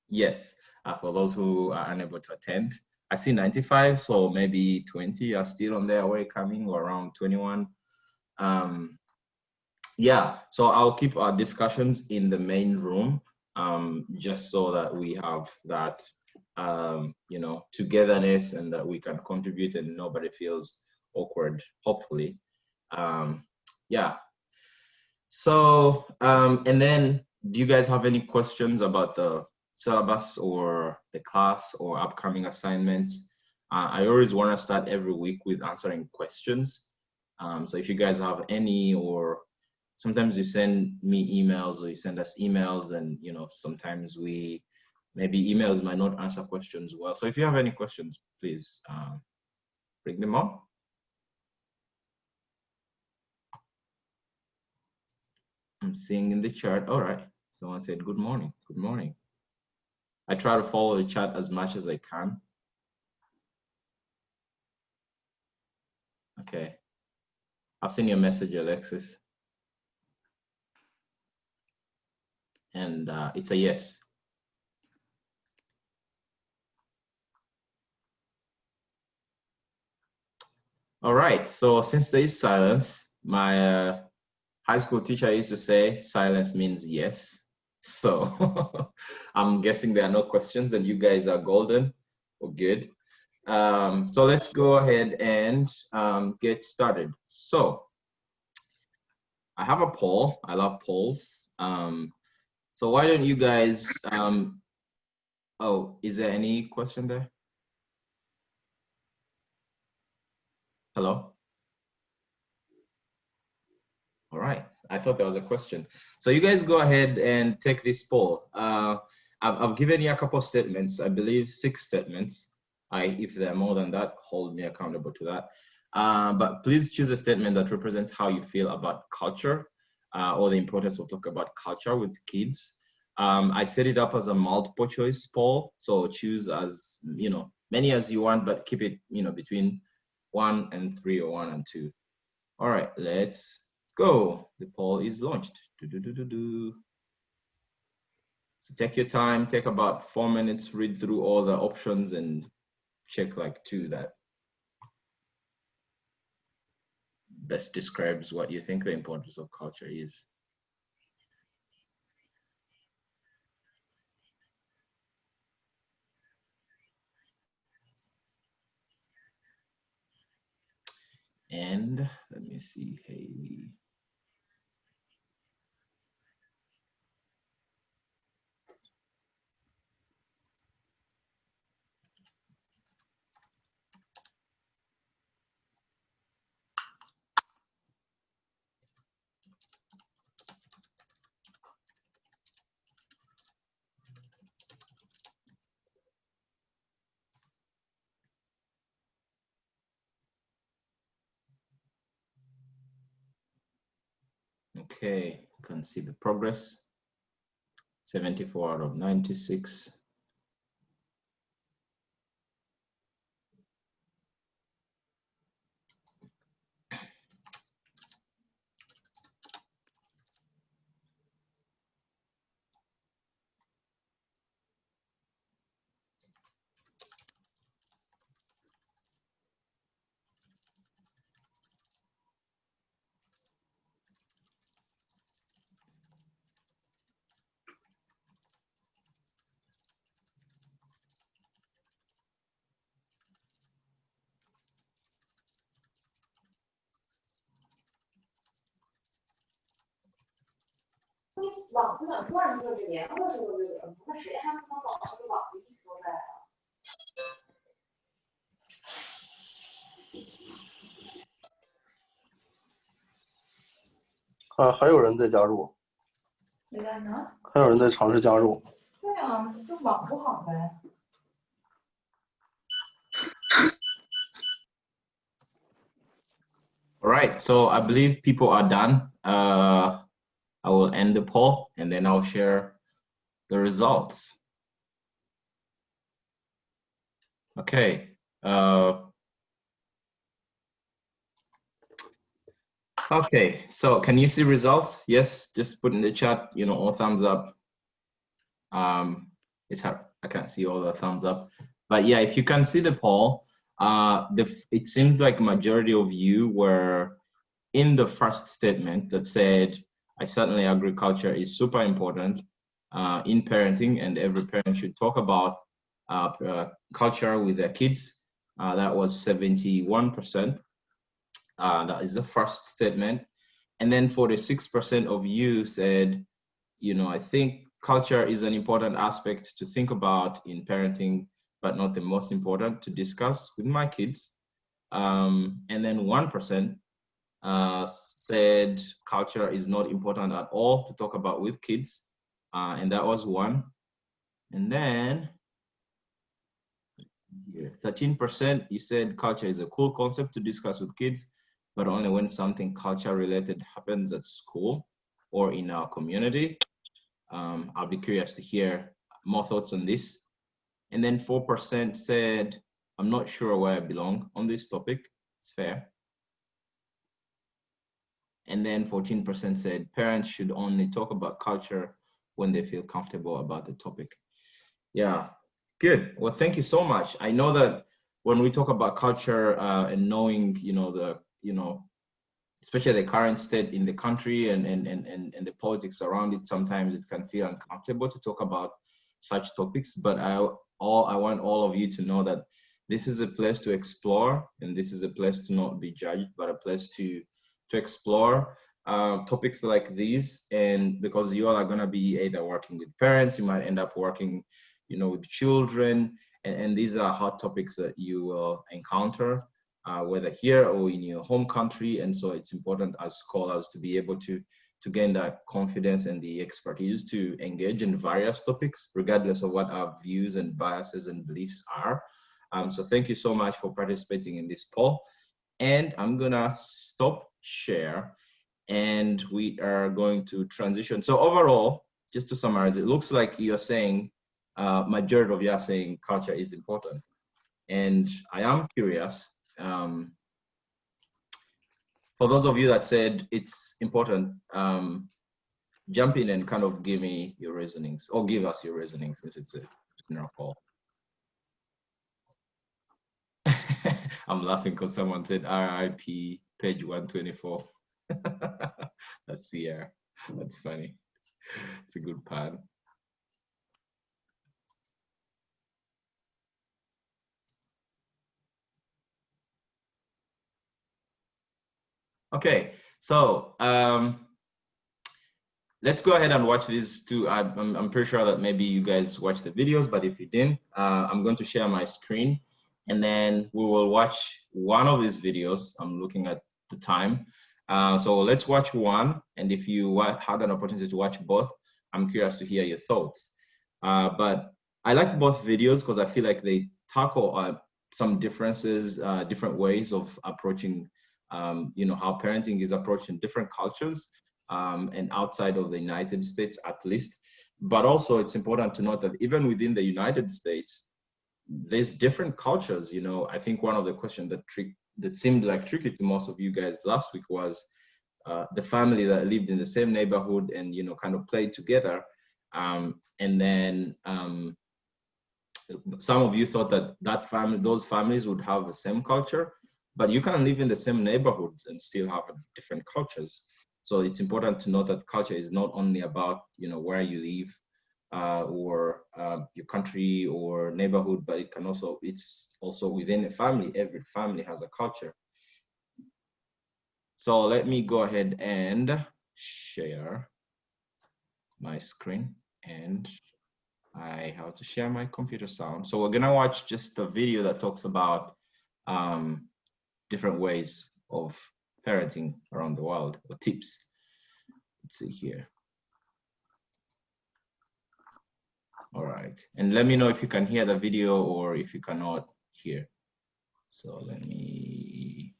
Yes, for those who are unable to attend. I see 95, so maybe 20 are still on their way coming, or around 21. Yeah, so I'll keep our discussions in the main room, just so that we have that, you know, togetherness, and that we can contribute and nobody feels awkward, hopefully. Yeah. So, and then do you guys have any questions about the syllabus or the class or upcoming assignments? I always want to start every week with answering questions. So if you guys have any, or sometimes you send me emails or you send us emails, and you know, sometimes maybe emails might not answer questions well. So if you have any questions, please bring them up. I'm seeing in the chat. All right. Someone said, good morning. Good morning. I try to follow the chat as much as I can. Okay. I've seen your message, Alexis. And it's a yes. All right. So since there is silence, my high school teacher used to say silence means yes. So I'm guessing there are no questions and you guys are golden or good. So let's go ahead and get started. So I have a poll. I love polls. So why don't you guys, oh, is there any question there? Hello? All right, I thought there was a question. So you guys go ahead and take this poll. I've given you a couple of statements, I believe 6 statements. If there are more than that, hold me accountable to that. But please choose a statement that represents how you feel about culture, or the importance of talking about culture with kids. I set it up as a multiple choice poll, so choose as, you know, many as you want, but keep it, you know, between 1 and 3 or 1 and 2. All right, let's go. The poll is launched. So take your time, take about 4 minutes, read through all the options and check like 2 that best describes what you think the importance of culture is. And let me see, Haley. Okay, you can see the progress. 74 out of 96.还有人在加入，还有人在尝试加入。对啊，就网不好呗。All right, so I believe people are done. I will end the poll and then I'll share the results. Okay. Okay, so can you see results? Yes, just put in the chat, you know, all thumbs up. It's hard. I can't see all the thumbs up, but yeah, if you can see the poll, it seems like majority of you were in the first statement that said, I certainly agree culture is super important in parenting, and every parent should talk about culture with their kids. That was 71%. That is the first statement. And then 46% of you said, I think culture is an important aspect to think about in parenting, but not the most important to discuss with my kids. And then 1% said culture is not important at all to talk about with kids. And that was 1. And then 13%, you said culture is a cool concept to discuss with kids, but only when something culture related happens at school or in our community. I'll be curious to hear more thoughts on this. And then 4% said, I'm not sure where I belong on this topic. It's fair. And then 14% said parents should only talk about culture when they feel comfortable about the topic. Yeah, good. Well, thank you so much. I know that when we talk about culture and knowing, especially the current state in the country and the politics around it, sometimes it can feel uncomfortable to talk about such topics. But I want all of you to know that this is a place to explore, and this is a place to not be judged, but a place to explore topics like these. And because you all are going to be either working with parents, you might end up working, with children, and these are hot topics that you will encounter, whether here or in your home country. And so it's important as scholars to be able to gain that confidence and the expertise to engage in various topics, regardless of what our views and biases and beliefs are. So thank you so much for participating in this poll. And I'm gonna stop share, and we are going to transition. So overall, just to summarize, it looks like you're saying, majority of you are saying culture is important. And I am curious, for those of you that said it's important, jump in and kind of give me your reasonings, or give us your reasonings, since it's a general call. I'm laughing because someone said RIP page 124. That's Sierra. That's funny. It's a good pun. Okay, so let's go ahead and watch these two. I'm pretty sure that maybe you guys watched the videos, but if you didn't, I'm going to share my screen, and then we will watch one of these videos. I'm looking at the time. So let's watch one, and if you had an opportunity to watch both, I'm curious to hear your thoughts. But I like both videos because I feel like they tackle some differences, different ways of approaching how parenting is approached in different cultures and outside of the United States at least. But also it's important to note that even within the United States, there's different cultures. I think one of the questions that seemed like tricky to most of you guys last week was the family that lived in the same neighborhood and, kind of played together. And then some of you thought that those families would have the same culture, but you can live in the same neighborhoods and still have different cultures. So it's important to know that culture is not only about, where you live or your country or neighborhood, but it's also within a family. Every family has a culture. So let me go ahead and share my screen, and I have to share my computer sound. So we're gonna watch just a video that talks about different ways of parenting around the world, or tips. Let's see here. All right, and let me know if you can hear the video or if you cannot hear. So let me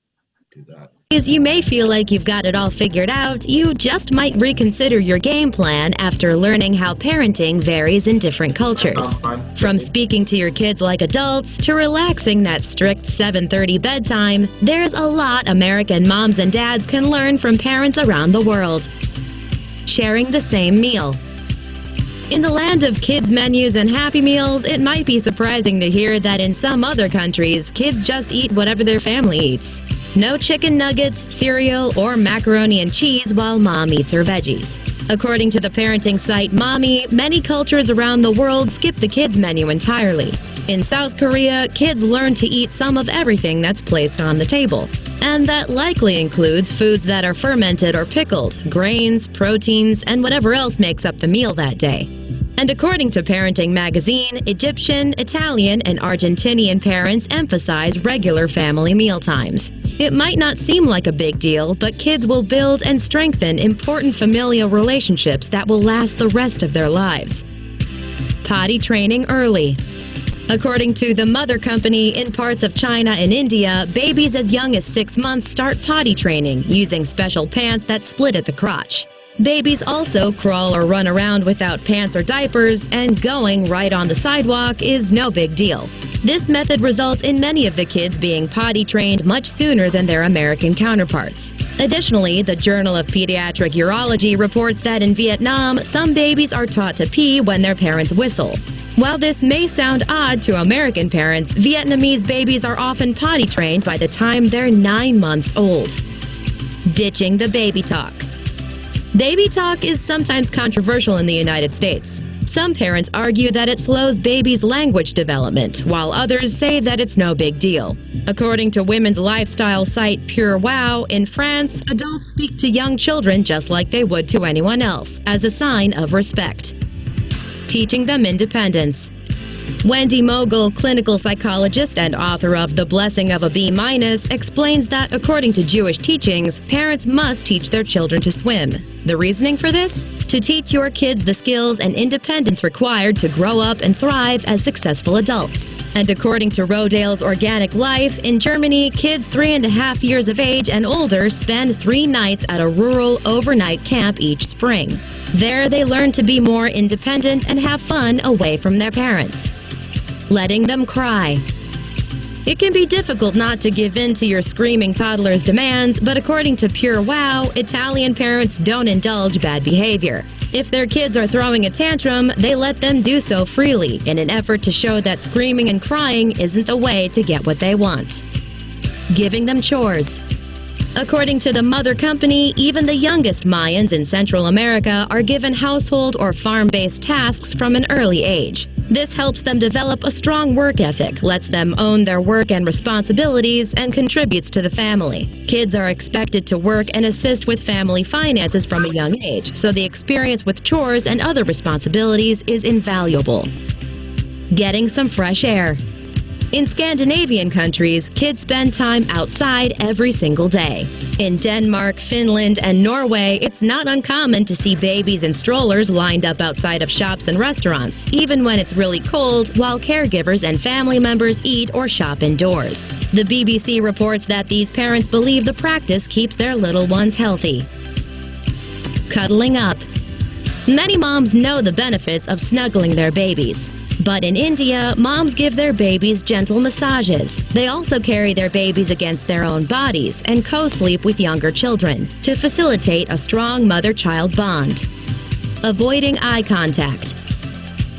do that. As you may feel like you've got it all figured out, you just might reconsider your game plan after learning how parenting varies in different cultures. From speaking to your kids like adults to relaxing that strict 7:30 bedtime, there's a lot American moms and dads can learn from parents around the world. Sharing the same meal. In the land of kids' menus and Happy Meals, it might be surprising to hear that in some other countries, kids just eat whatever their family eats. No chicken nuggets, cereal, or macaroni and cheese while mom eats her veggies. According to the parenting site Mommy, many cultures around the world skip the kids' menu entirely. In South Korea, kids learn to eat some of everything that's placed on the table. And that likely includes foods that are fermented or pickled, grains, proteins, and whatever else makes up the meal that day. And according to Parenting Magazine, Egyptian, Italian, and Argentinian parents emphasize regular family mealtimes. It might not seem like a big deal, but kids will build and strengthen important familial relationships that will last the rest of their lives. Potty training early. According to the Mother Company, in parts of China and India, babies as young as 6 months start potty training using special pants that split at the crotch. Babies also crawl or run around without pants or diapers, and going right on the sidewalk is no big deal. This method results in many of the kids being potty trained much sooner than their American counterparts. Additionally, the Journal of Pediatric Urology reports that in Vietnam, some babies are taught to pee when their parents whistle. While this may sound odd to American parents, Vietnamese babies are often potty trained by the time they're 9 months old. Ditching the baby talk. Baby talk is sometimes controversial in the United States. Some parents argue that it slows babies' language development, while others say that it's no big deal. According to women's lifestyle site Pure Wow, in France, adults speak to young children just like they would to anyone else, as a sign of respect. Teaching them independence. Wendy Mogul, clinical psychologist and author of The Blessing of a B-, explains that according to Jewish teachings, parents must teach their children to swim. The reasoning for this? To teach your kids the skills and independence required to grow up and thrive as successful adults. And according to Rodale's Organic Life, in Germany, kids 3.5 years of age and older spend 3 nights at a rural overnight camp each spring. There, they learn to be more independent and have fun away from their parents. Letting them cry. It can be difficult not to give in to your screaming toddler's demands, but according to Pure Wow, Italian parents don't indulge bad behavior. If their kids are throwing a tantrum, they let them do so freely in an effort to show that screaming and crying isn't the way to get what they want. Giving them chores. According to the Mother Company, even the youngest Mayans in Central America are given household or farm-based tasks from an early age. This helps them develop a strong work ethic, lets them own their work and responsibilities, and contributes to the family. Kids are expected to work and assist with family finances from a young age, so the experience with chores and other responsibilities is invaluable. Getting some fresh air. In Scandinavian countries, kids spend time outside every single day. In Denmark, Finland, and Norway, it's not uncommon to see babies in strollers lined up outside of shops and restaurants, even when it's really cold, while caregivers and family members eat or shop indoors. The BBC reports that these parents believe the practice keeps their little ones healthy. Cuddling up. Many moms know the benefits of snuggling their babies. But in India, moms give their babies gentle massages. They also carry their babies against their own bodies and co-sleep with younger children to facilitate a strong mother-child bond. Avoiding eye contact.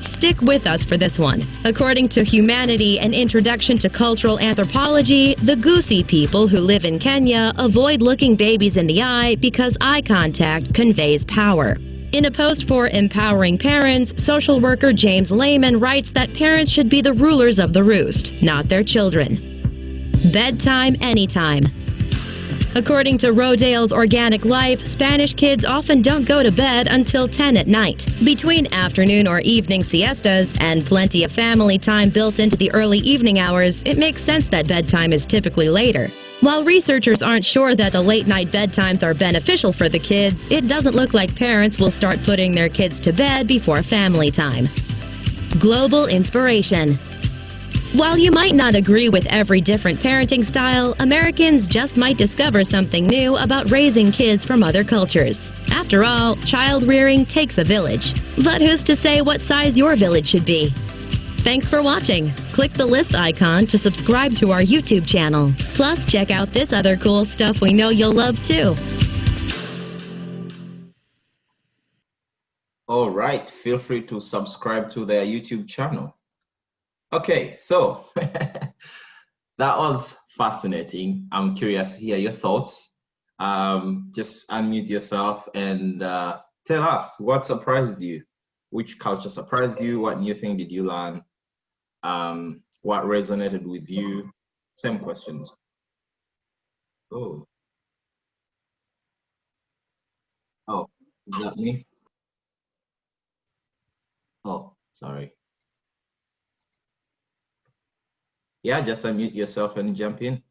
Stick with us for this one. According to Humanity: An Introduction to Cultural Anthropology, the Gusii people who live in Kenya avoid looking babies in the eye because eye contact conveys power. In a post for Empowering Parents, social worker James Lehman writes that parents should be the rulers of the roost, not their children. Bedtime anytime. According to Rodale's Organic Life, Spanish kids often don't go to bed until 10 at night. Between afternoon or evening siestas and plenty of family time built into the early evening hours, it makes sense that bedtime is typically later. While researchers aren't sure that the late-night bedtimes are beneficial for the kids, it doesn't look like parents will start putting their kids to bed before family time. Global inspiration. While you might not agree with every different parenting style, Americans just might discover something new about raising kids from other cultures. After all, child rearing takes a village. But who's to say what size your village should be? Thanks for watching. Click the list icon to subscribe to our YouTube channel. Plus, check out this other cool stuff we know you'll love too. All right, feel free to subscribe to their YouTube channel. Okay, so that was fascinating. I'm curious to hear your thoughts. Just unmute yourself and tell us what surprised you. Which culture surprised you? What new thing did you learn? What resonated with you? Same questions. Oh, oh, is that me? Oh, sorry. Yeah, just unmute yourself and jump in.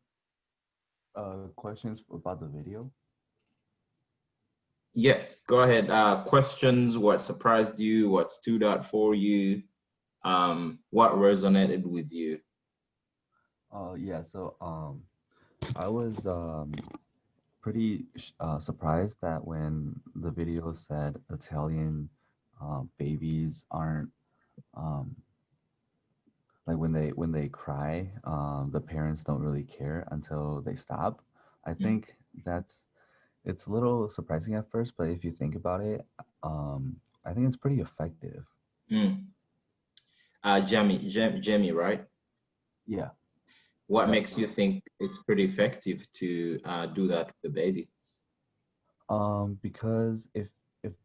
Questions about the video? Yes, go ahead. Questions, what surprised you? What stood out for you? What resonated with you? Yeah, so I was pretty surprised that when the video said Italian babies aren't um, like when they cry, the parents don't really care until they stop. I think it's a little surprising at first, but if you think about it, I think it's pretty effective. Mm. Jamie, right? Yeah. What Yep. makes you think it's pretty effective to do that with the baby? Because if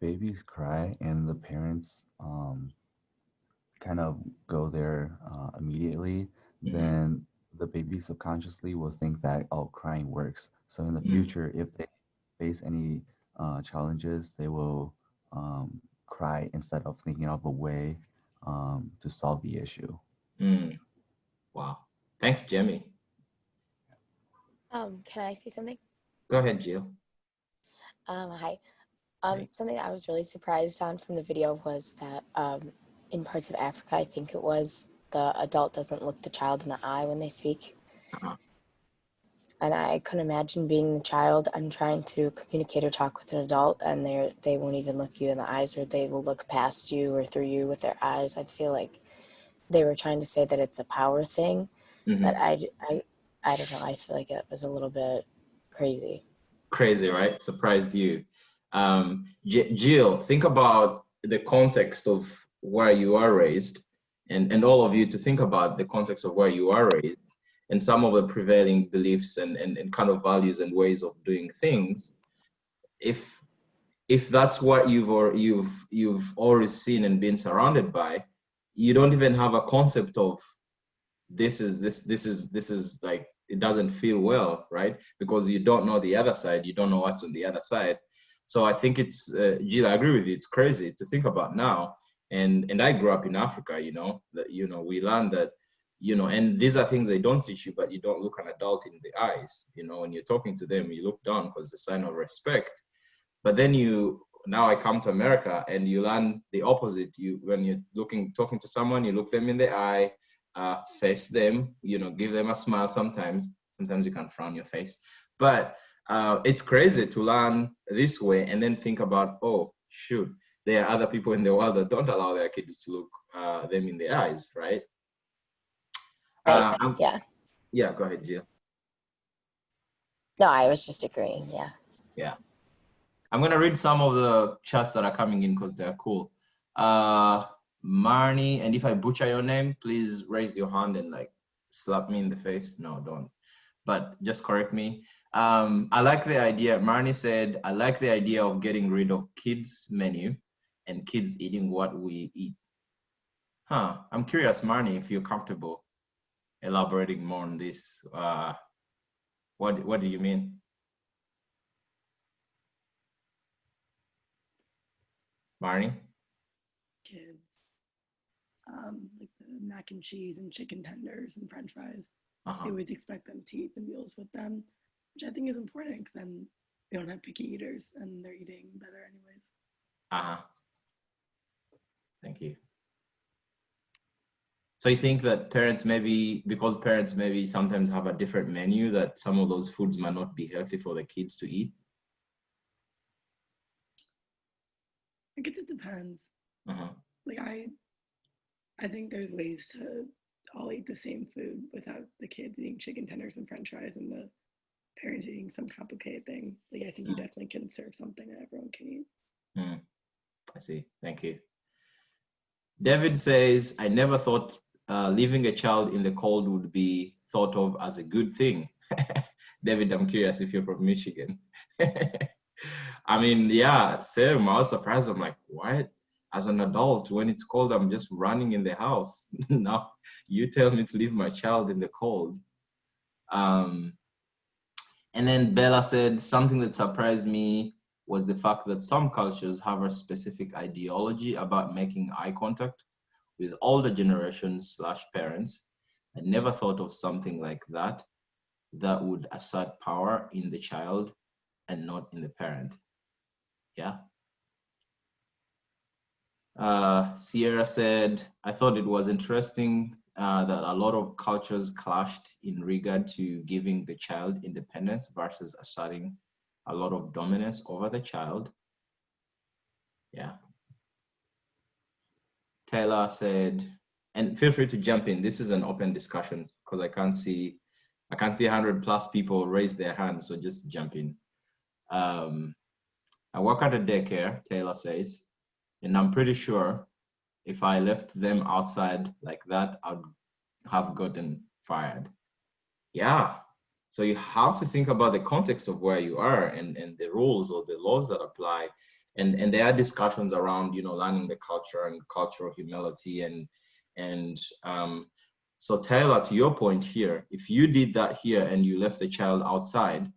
babies cry and the parents kind of go there immediately, Mm-hmm. then the baby subconsciously will think that, oh, crying works. So in the Mm. future, if they face any challenges, they will cry instead of thinking of a way to solve the issue. Mm. Wow. Thanks, Jamie. Can I say something? Go ahead, Jill. Hi. Hey. Something that I was really surprised on from the video was that in parts of Africa, I think it was, the adult doesn't look the child in the eye when they speak. Uh-huh. And I couldn't imagine being the child and trying to communicate or talk with an adult, and they won't even look you in the eyes, or they will look past you or through you with their eyes. I'd feel like they were trying to say that it's a power thing, but Mm-hmm. I don't know. I feel like it was a little bit crazy. Crazy, right? Surprised you. Jill, think about the context of where you are raised, and all of you to think about the context of where you are raised and some of the prevailing beliefs and kind of values and ways of doing things. If that's what you've always seen and been surrounded by, you don't even have a concept of this is like, it doesn't feel well, right? Because you don't know the other side, you don't know what's on the other side. So I think it's Jill, I agree with you, it's crazy to think about now. And I grew up in Africa, that we learned that, and these are things they don't teach you, but you don't look an adult in the eyes. When you're talking to them, you look down because it's a sign of respect. But then now I come to America and you learn the opposite. When you're talking to someone, you look them in the eye, face them, give them a smile. Sometimes you can frown your face, but it's crazy to learn this way and then think about, oh shoot, there are other people in the world that don't allow their kids to look them in the eyes, right? Right. Yeah. Yeah, go ahead, Jill. No, I was just agreeing. Yeah. Yeah. I'm going to read some of the chats that are coming in because they're cool. Marnie, and if I butcher your name, please raise your hand and like slap me in the face. No, don't. But just correct me. I like the idea. Marnie said, I like the idea of getting rid of kids' menu and kids eating what we eat. Huh. I'm curious, Marnie, if you're comfortable elaborating more on this. What do you mean? Marnie? Kids, like the mac and cheese and chicken tenders and french fries. They always expect them to eat the meals with them, which I think is important because then they don't have picky eaters and they're eating better anyways. Thank you. So you think that because parents maybe sometimes have a different menu, that some of those foods might not be healthy for the kids to eat? I guess it depends. Like I think there's ways to all eat the same food without the kids eating chicken tenders and french fries and the parents eating some complicated thing. Like I think you definitely can serve something that everyone can eat. I see. Thank you. David says, I never thought leaving a child in the cold would be thought of as a good thing. David, I'm curious if you're from Michigan. I mean, yeah, same. I was surprised. I'm like, what? As an adult, when it's cold, I'm just running in the house. Now you tell me to leave my child in the cold. And then Bella said, something that surprised me was the fact that some cultures have a specific ideology about making eye contact with older generations / parents. I never thought of something like that would assert power in the child and not in the parent. Yeah. Sierra said, I thought it was interesting that a lot of cultures clashed in regard to giving the child independence versus asserting a lot of dominance over the child. Yeah. Taylor said, and feel free to jump in. This is an open discussion because I can't see 100+ people raise their hands, so just jump in. I work at a daycare, Taylor says, and I'm pretty sure if I left them outside like that, I'd have gotten fired. Yeah. So you have to think about the context of where you are and the rules or the laws that apply. And there are discussions around, learning the culture and cultural humility and so Taylor, to your point here, if you did that here and you left the child outside,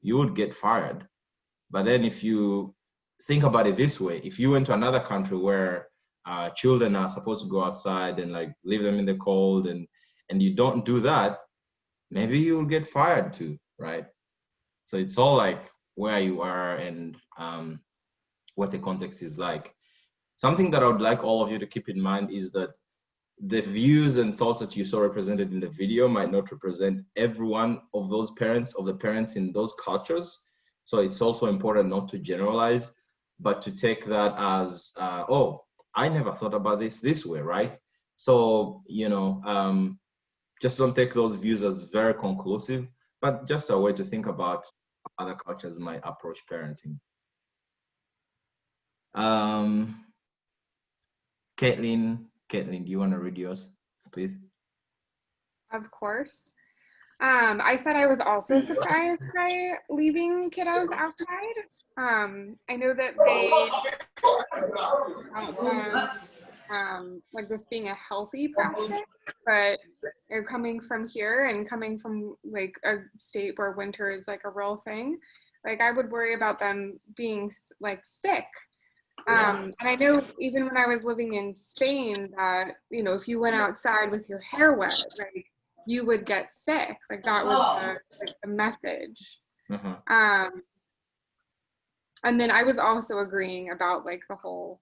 you would get fired. But then if you think about it this way, if you went to another country where children are supposed to go outside and like leave them in the cold and you don't do that, maybe you'll get fired too, right? So it's all like where you are and what the context is like. Something that I would like all of you to keep in mind is that the views and thoughts that you saw represented in the video might not represent every one of those parents, of the parents in those cultures. So it's also important not to generalize, but to take that as, oh, I never thought about this way, right? So, just don't take those views as very conclusive, but just a way to think about how other cultures might approach parenting. Caitlin, do you want to read yours, please? Of course. I said I was also surprised by leaving kiddos outside. I know that they like this being a healthy practice, but coming from here and coming from like a state where winter is like a real thing, like I would worry about them being like sick. And I know even when I was living in Spain that, if you went outside with your hair wet, like you would get sick. Like that was the message. And then I was also agreeing about like the whole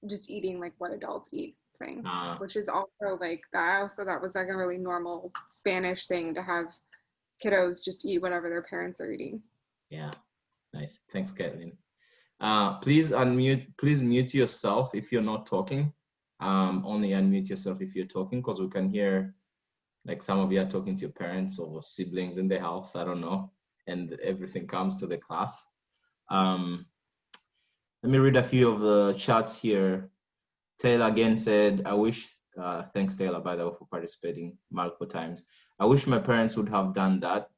just eating like what adults eat thing, which is also like that. Also, that was like a really normal Spanish thing to have kiddos just eat whatever their parents are eating. Yeah, nice. Thanks, Caitlin. Please mute yourself if you're not talking. Only unmute yourself if you're talking, because we can hear like some of you are talking to your parents or siblings in the house, I don't know, and everything comes to the class. Let me read a few of the chats here. Taylor again said, I wish, thanks Taylor by the way for participating multiple times. I wish my parents would have done that.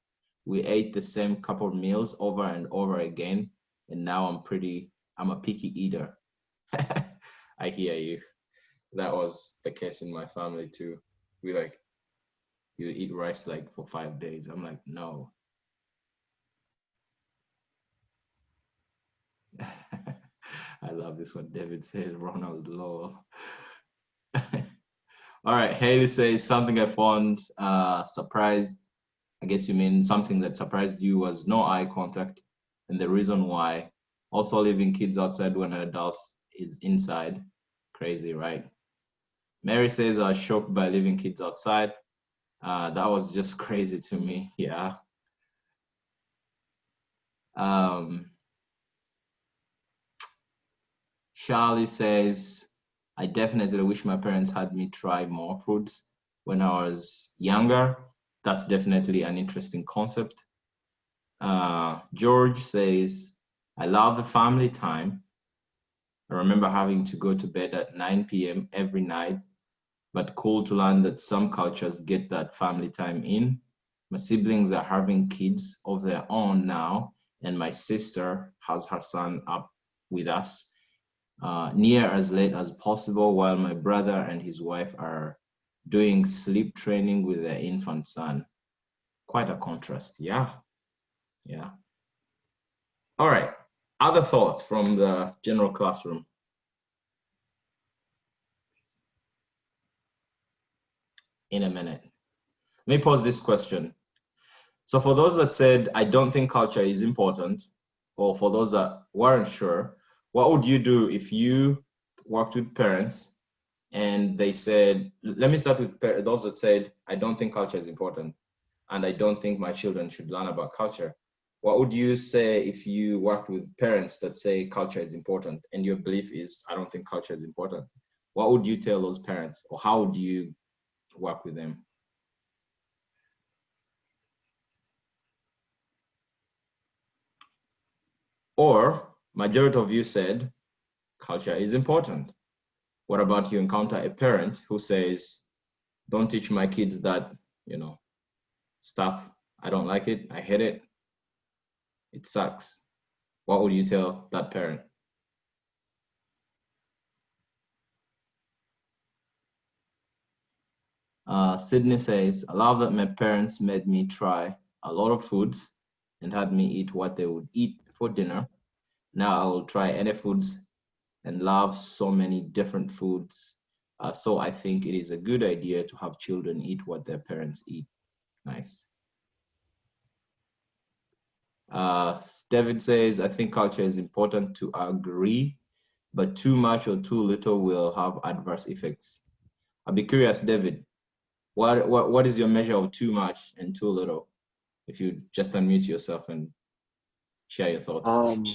We ate the same couple of meals over and over again, and now I'm a picky eater. I hear you. That was the case in my family too. We like, you eat rice like for 5 days. I'm like, no. I love this one. David says Ronald Lowell. All right, Haley says something I found surprised. I guess you mean something that surprised you was no eye contact, and the reason why. Also leaving kids outside when an adult is inside. Crazy, right? Mary says I was shocked by leaving kids outside. That was just crazy to me, yeah. Charlie says, I definitely wish my parents had me try more foods when I was younger. That's definitely an interesting concept. George says, I love the family time. I remember having to go to bed at 9 p.m. every night, but cool to learn that some cultures get that family time in. My siblings are having kids of their own now, and my sister has her son up with us near as late as possible, while my brother and his wife are doing sleep training with their infant son. Quite a contrast. Yeah. Yeah. All right. Other thoughts from the general classroom? In a minute. Let me pose this question. So for those that said, I don't think culture is important, or for those that weren't sure, what would you do if you worked with parents and they said, let me start with those that said, I don't think culture is important and I don't think my children should learn about culture. What would you say if you worked with parents that say culture is important and your belief is, I don't think culture is important? What would you tell those parents, or how would you work with them? Or majority of you said culture is important. What about you encounter a parent who says, don't teach my kids that, stuff. I don't like it. I hate it. It sucks. What would you tell that parent? Sydney says, I love that my parents made me try a lot of foods and had me eat what they would eat for dinner. Now I will try any foods and love so many different foods. So I think it is a good idea to have children eat what their parents eat. Nice. David says, I think culture is important to agree, but too much or too little will have adverse effects. I'd be curious, David, what is your measure of too much and too little? If you just unmute yourself and share your thoughts.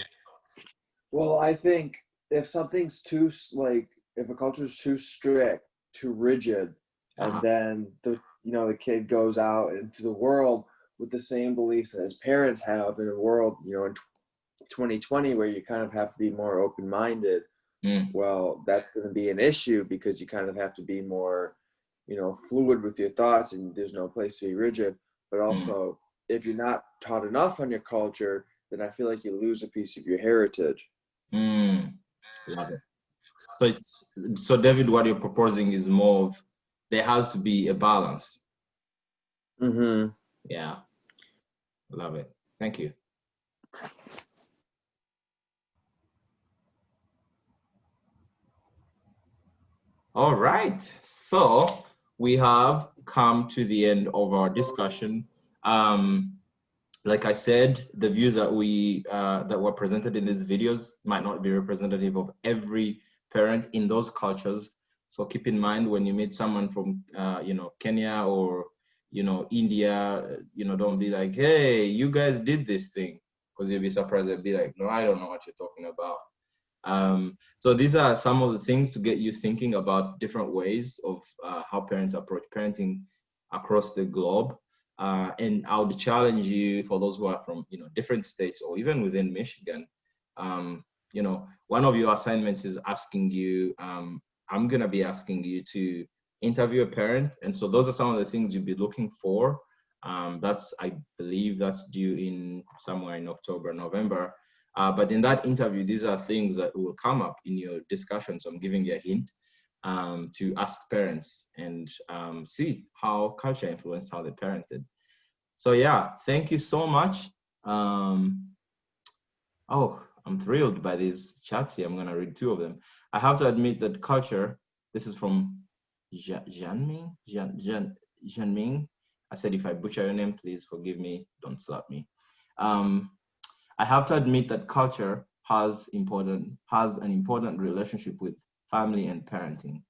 Well, I think if something's too, if a culture is too strict, too rigid, and then the kid goes out into the world with the same beliefs as parents have in a world, in 2020 where you kind of have to be more open-minded, well, that's going to be an issue because you kind of have to be more, fluid with your thoughts, and there's no place to be rigid. But also, if you're not taught enough on your culture, then I feel like you lose a piece of your heritage. Love it. So David, what you're proposing is more of there has to be a balance. Yeah. Love it. Thank you. All right. So we have come to the end of our discussion. Like I said, the views that were presented in these videos might not be representative of every parent in those cultures. So keep in mind when you meet someone from Kenya or India, don't be like, hey, you guys did this thing, because you'll be surprised. They'll be like, no, I don't know what you're talking about. So these are some of the things to get you thinking about different ways of how parents approach parenting across the globe. And I would challenge you, for those who are from different states or even within Michigan, one of your assignments is asking you, I'm gonna be asking you to interview a parent, and so those are some of the things you'll be looking for. I believe that's due in somewhere in October, November. But in that interview, these are things that will come up in your discussion. So I'm giving you a hint to ask parents and see how culture influenced how they parented. So yeah, thank you so much. Oh, I'm thrilled by these chats here. I'm gonna read two of them. I have to admit that culture, this is from Jianming. I said, if I butcher your name, please forgive me, don't slap me. I have to admit that culture has an important relationship with family and parenting.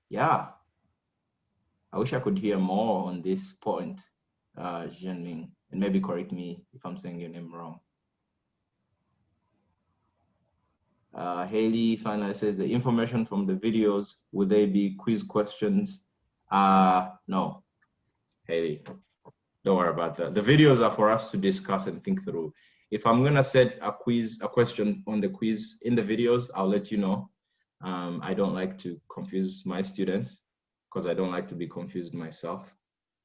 Yeah, I wish I could hear more on this point, Jianming, and maybe correct me if I'm saying your name wrong. Haley finally says, the information from the videos, will they be quiz questions? No, Haley, don't worry about that. The videos are for us to discuss and think through. If I'm gonna set a question on the quiz in the videos, I'll let you know. I don't like to confuse my students because I don't like to be confused myself.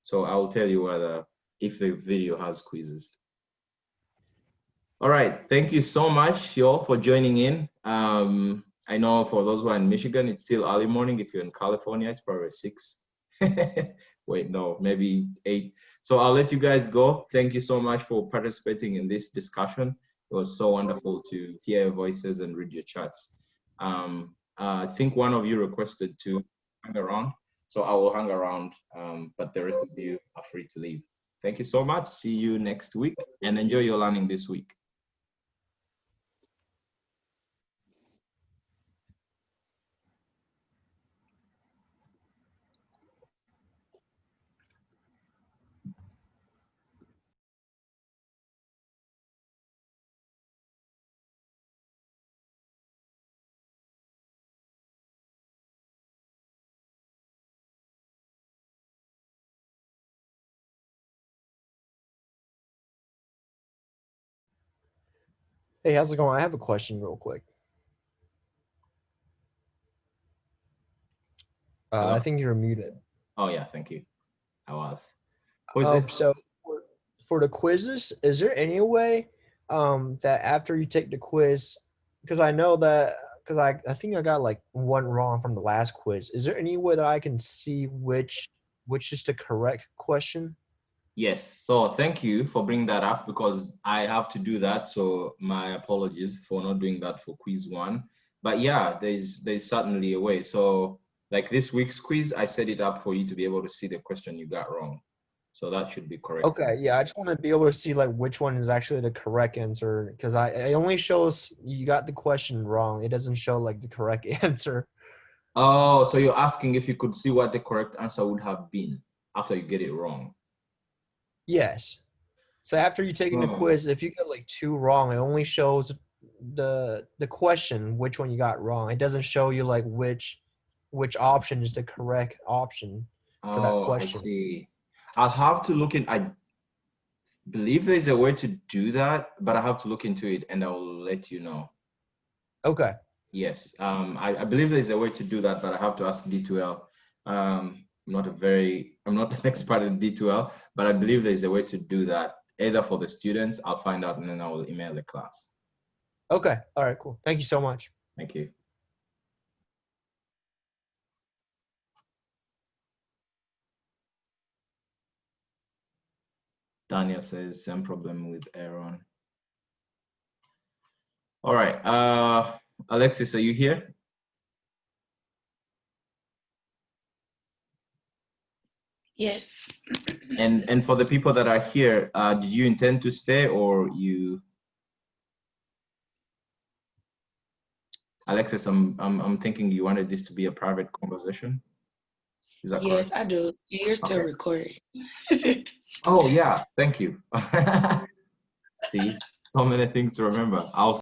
So I'll tell you whether if the video has quizzes. All right, thank you so much, y'all, for joining in. I know for those who are in Michigan, it's still early morning. If you're in California, it's probably 6. Wait, no, maybe 8. So I'll let you guys go. Thank you so much for participating in this discussion. It was so wonderful to hear your voices and read your chats. I think one of you requested to hang around, so I will hang around, but the rest of you are free to leave. Thank you so much. See you next week and enjoy your learning this week. Hey, how's it going? I have a question real quick. I think you're muted. Oh yeah, thank you. I was. Who is this? So for the quizzes, is there any way that after you take the quiz, because I know that because I think I got like one wrong from the last quiz. Is there any way that I can see which is the correct question? Yes, so thank you for bringing that up because I have to do that. So my apologies for not doing that for quiz 1. But yeah, there's certainly a way. So like this week's quiz, I set it up for you to be able to see the question you got wrong. So that should be correct. Okay, yeah, I just want to be able to see like which one is actually the correct answer because it only shows you got the question wrong. It doesn't show like the correct answer. Oh, so you're asking if you could see what the correct answer would have been after you get it wrong. Yes. So after you taking the quiz, if you get like 2 wrong, it only shows the question, which one you got wrong. It doesn't show you like which option is the correct option for that question. I see. I'll have to look in. I believe there's a way to do that, but I have to look into it and I'll let you know. Okay. Yes. I believe there's a way to do that, but I have to ask D2L. I'm not an expert in D2L, but I believe there's a way to do that either for the students. I'll find out and then I will email the class. Okay. All right, cool. Thank you so much. Thank you. Daniel says same problem with Aaron. All right. Alexis, are you here? Yes. And for the people that are here, did you intend to stay or you? Alexis, I'm thinking you wanted this to be a private conversation. Is that correct? Yes, I do. You're still recording. Oh yeah, thank you. See, so many things to remember. I'll